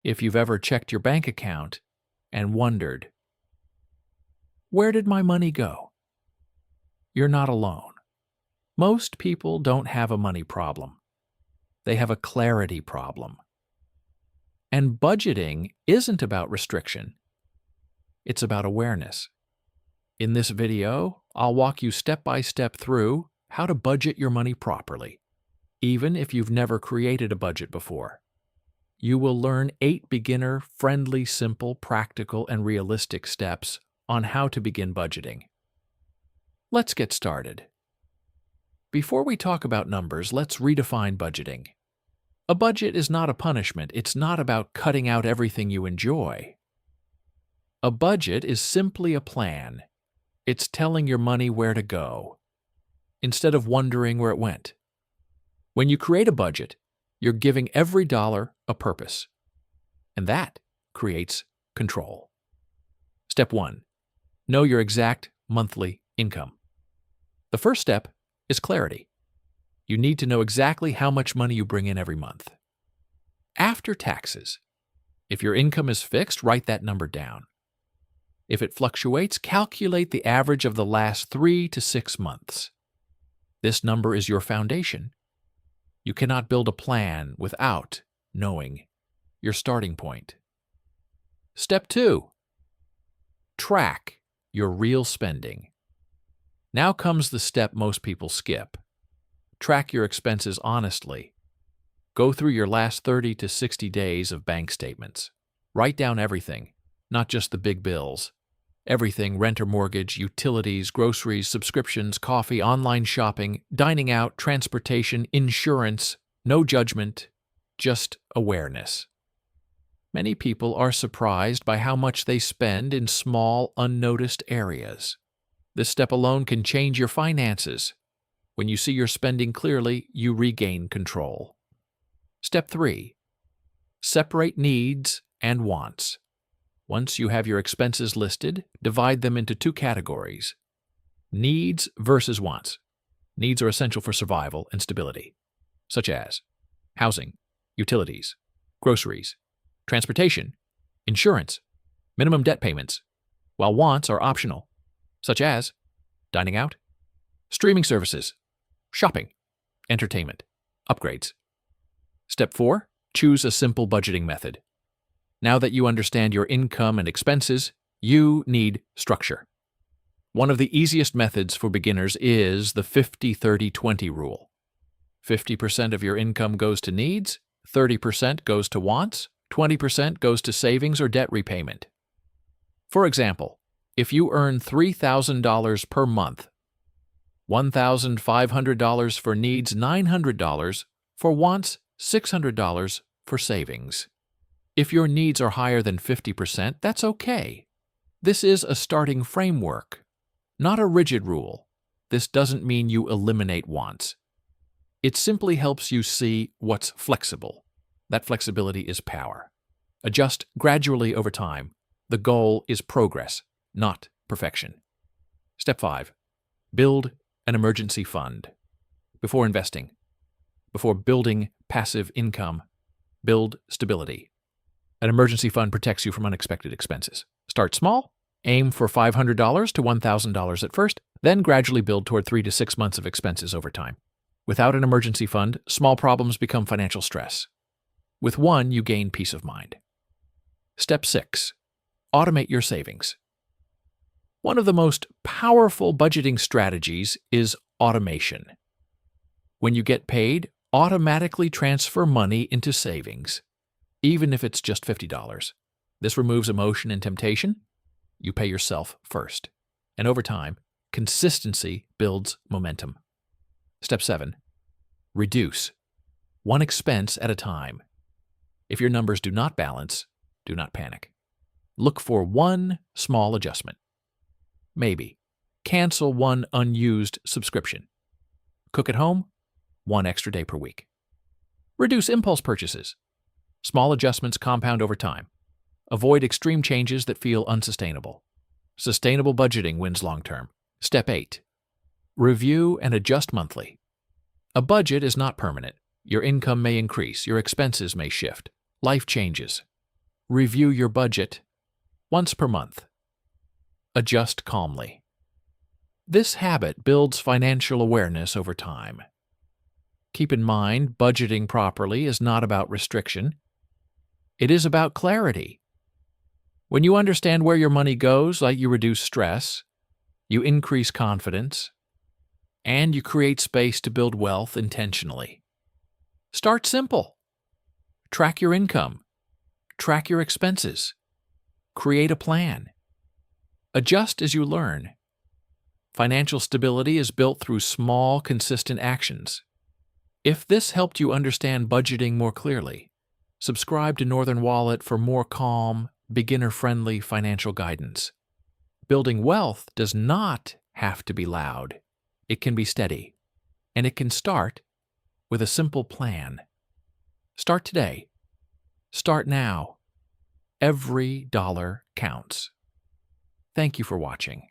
If you've ever checked your bank account and wondered, where did my money go? You're not alone. Most people don't have a money problem. They have a clarity problem. And budgeting isn't about restriction. It's about awareness. In this video, I'll walk you step by step through how to budget your money properly, even if you've never created a budget before. You will learn 8 beginner-friendly, simple, practical, and realistic steps on how to begin budgeting. Let's get started. Before we talk about numbers, let's redefine budgeting. A budget is not a punishment. It's not about cutting out everything you enjoy. A budget is simply a plan. It's telling your money where to go, instead of wondering where it went. When you create a budget, you're giving every dollar a purpose, and that creates control. Step 1. Know your exact monthly income. The first step is clarity. You need to know exactly how much money you bring in every month. After taxes, if your income is fixed, write that number down. If it fluctuates, calculate the average of the last 3 to 6 months. This number is your foundation. You cannot build a plan without knowing your starting point. Step 2. Track your real spending. Now comes the step most people skip. Track your expenses honestly. Go through your last 30 to 60 days of bank statements. Write down everything, not just the big bills. Everything: rent or mortgage, utilities, groceries, subscriptions, coffee, online shopping, dining out, transportation, insurance. No judgment, just awareness. Many people are surprised by how much they spend in small, unnoticed areas. This step alone can change your finances. When you see your spending clearly, you regain control. Step 3. Separate needs and wants. Once you have your expenses listed, divide them into 2 categories: needs versus wants. Needs are essential for survival and stability, such as housing, utilities, groceries, transportation, insurance, minimum debt payments, while wants are optional, such as dining out, streaming services, shopping, entertainment, upgrades. Step 4. Choose a simple budgeting method. Now that you understand your income and expenses, you need structure. One of the easiest methods for beginners is the 50-30-20 rule. 50% of your income goes to needs, 30% goes to wants, 20% goes to savings or debt repayment. For example, if you earn $3,000 per month, $1,500 for needs, $900 for wants, $600 for savings. If your needs are higher than 50%, that's okay. This is a starting framework, not a rigid rule. This doesn't mean you eliminate wants. It simply helps you see what's flexible. That flexibility is power. Adjust gradually over time. The goal is progress, not perfection. Step 5. Build an emergency fund. Before investing, before building passive income, build stability. An emergency fund protects you from unexpected expenses. Start small, aim for $500 to $1,000 at first, then gradually build toward 3 to 6 months of expenses over time. Without an emergency fund, small problems become financial stress. With one, you gain peace of mind. Step 6. Automate your savings. One of the most powerful budgeting strategies is automation. When you get paid, automatically transfer money into savings, even if it's just $50. This removes emotion and temptation. You pay yourself first. And over time, consistency builds momentum. Step 7. Reduce. One expense at a time. If your numbers do not balance, do not panic. Look for one small adjustment. Maybe cancel one unused subscription. Cook at home, 1 extra day per week. Reduce impulse purchases. Small adjustments compound over time. Avoid extreme changes that feel unsustainable. Sustainable budgeting wins long term. Step 8. Review and adjust monthly. A budget is not permanent. Your income may increase, your expenses may shift. Life changes. Review your budget once per month. Adjust calmly. This habit builds financial awareness over time. Keep in mind, budgeting properly is not about restriction. It is about clarity. When you understand where your money goes, you reduce stress, you increase confidence, and you create space to build wealth intentionally. Start simple. Track your income. Track your expenses. Create a plan. Adjust as you learn. Financial stability is built through small, consistent actions. If this helped you understand budgeting more clearly, subscribe to Northern Wallet for more calm, beginner-friendly financial guidance. Building wealth does not have to be loud. It can be steady, and it can start with a simple plan. Start today. Start now. Every dollar counts. Thank you for watching.